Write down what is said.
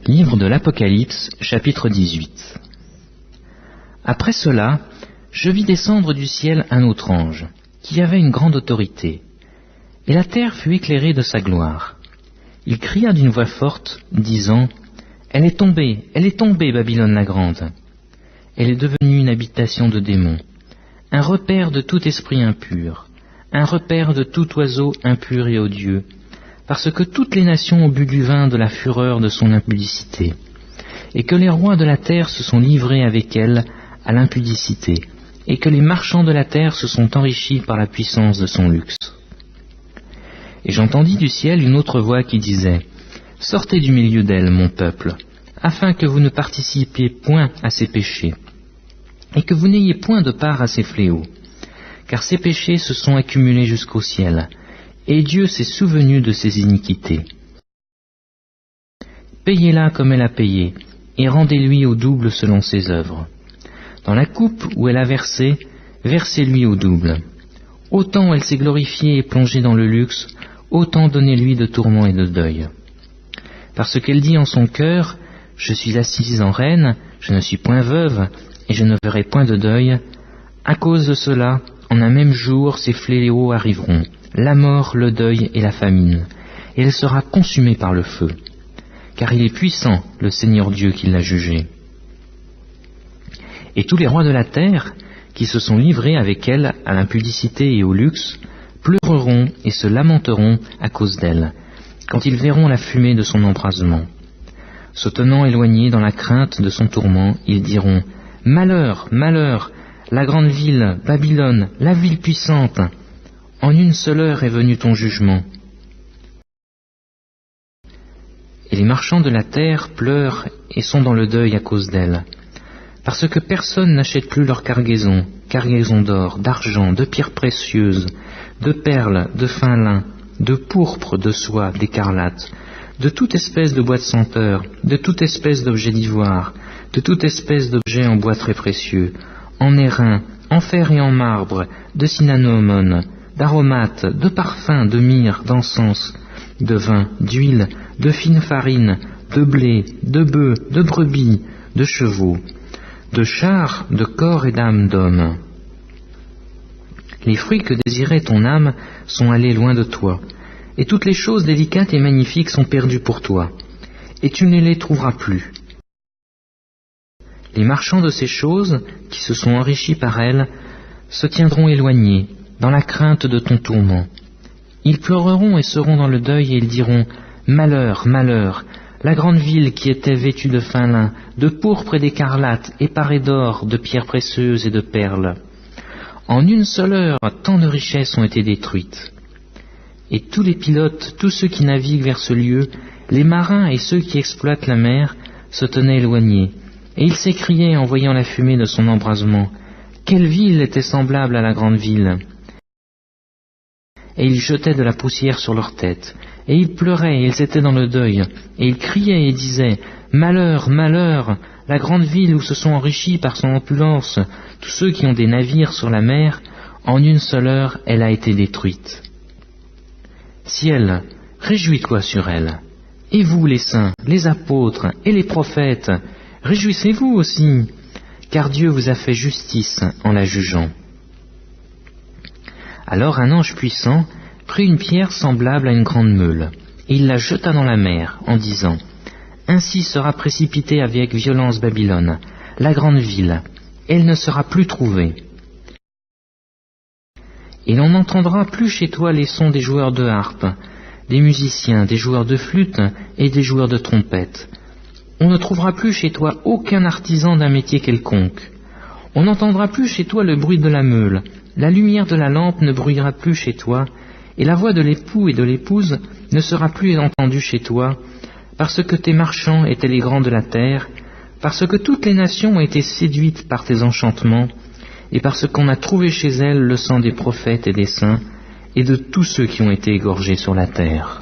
Livre de l'Apocalypse, chapitre 18. Après cela, je vis descendre du ciel un autre ange, qui avait une grande autorité, et la terre fut éclairée de sa gloire. Il cria d'une voix forte, disant, « Elle est tombée, Babylone la grande. Elle est devenue une habitation de démons, un repère de tout esprit impur, un repère de tout oiseau impur et odieux, parce que toutes les nations ont bu du vin de la fureur de son impudicité, et que les rois de la terre se sont livrés avec elle à l'impudicité, et que les marchands de la terre se sont enrichis par la puissance de son luxe. Et j'entendis du ciel une autre voix qui disait, « Sortez du milieu d'elle, mon peuple, afin que vous ne participiez point à ses péchés, et que vous n'ayez point de part à ses fléaux, car ses péchés se sont accumulés jusqu'au ciel, et Dieu s'est souvenu de ses iniquités. Payez-la comme elle a payé, et rendez-lui au double selon ses œuvres. Dans la coupe où elle a versé, versez-lui au double. Autant elle s'est glorifiée et plongée dans le luxe, autant donnez-lui de tourments et de deuil. Parce qu'elle dit en son cœur, « Je suis assise en reine, je ne suis point veuve, et je ne verrai point de deuil. » À cause de cela, en un même jour, ces fléaux arriveront, la mort, le deuil et la famine, et elle sera consumée par le feu. Car il est puissant, le Seigneur Dieu qui l'a jugé. Et tous les rois de la terre, qui se sont livrés avec elle à l'impudicité et au luxe, pleureront et se lamenteront à cause d'elle, quand ils verront la fumée de son embrasement. Se tenant éloignés dans la crainte de son tourment, ils diront « Malheur, malheur, la grande ville, Babylone, la ville puissante! En une seule heure est venu ton jugement. » Et les marchands de la terre pleurent et sont dans le deuil à cause d'elle, parce que personne n'achète plus leur cargaison d'or, d'argent, de pierres précieuses, de perles, de fin lin, de pourpre, de soie, d'écarlate, de toute espèce de bois de senteur, de toute espèce d'objet d'ivoire, de toute espèce d'objet en bois très précieux, en airain, en fer et en marbre, de cinnamomone, d'aromates, de parfums, de myrrhe, d'encens, de vin, d'huile, de fine farine, de blé, de bœufs, de brebis, de chevaux, de chars, de corps et d'âmes d'hommes. Les fruits que désirait ton âme sont allés loin de toi, et toutes les choses délicates et magnifiques sont perdues pour toi, et tu ne les trouveras plus. Les marchands de ces choses, qui se sont enrichis par elles, se tiendront éloignés, dans la crainte de ton tourment. Ils pleureront et seront dans le deuil, et ils diront « Malheur, malheur, la grande ville qui était vêtue de fin lin, de pourpre et d'écarlate, et parée d'or, de pierres précieuses et de perles. En une seule heure, tant de richesses ont été détruites. » Et tous les pilotes, tous ceux qui naviguent vers ce lieu, les marins et ceux qui exploitent la mer, se tenaient éloignés, et ils s'écriaient en voyant la fumée de son embrasement, « Quelle ville était semblable à la grande ville !» Et ils jetaient de la poussière sur leurs têtes, et ils pleuraient, et ils étaient dans le deuil, et ils criaient et disaient, « Malheur, malheur, la grande ville où se sont enrichis par son opulence tous ceux qui ont des navires sur la mer, en une seule heure elle a été détruite. Ciel, réjouis-toi sur elle, et vous les saints, les apôtres et les prophètes, réjouissez-vous aussi, car Dieu vous a fait justice en la jugeant. » Alors un ange puissant prit une pierre semblable à une grande meule, et il la jeta dans la mer, en disant, « Ainsi sera précipitée avec violence Babylone, la grande ville, elle ne sera plus trouvée. Et l'on n'entendra plus chez toi les sons des joueurs de harpe, des musiciens, des joueurs de flûte et des joueurs de trompette. On ne trouvera plus chez toi aucun artisan d'un métier quelconque. On n'entendra plus chez toi le bruit de la meule, la lumière de la lampe ne bruyera plus chez toi, et la voix de l'époux et de l'épouse ne sera plus entendue chez toi, parce que tes marchands étaient les grands de la terre, parce que toutes les nations ont été séduites par tes enchantements, et parce qu'on a trouvé chez elles le sang des prophètes et des saints, et de tous ceux qui ont été égorgés sur la terre.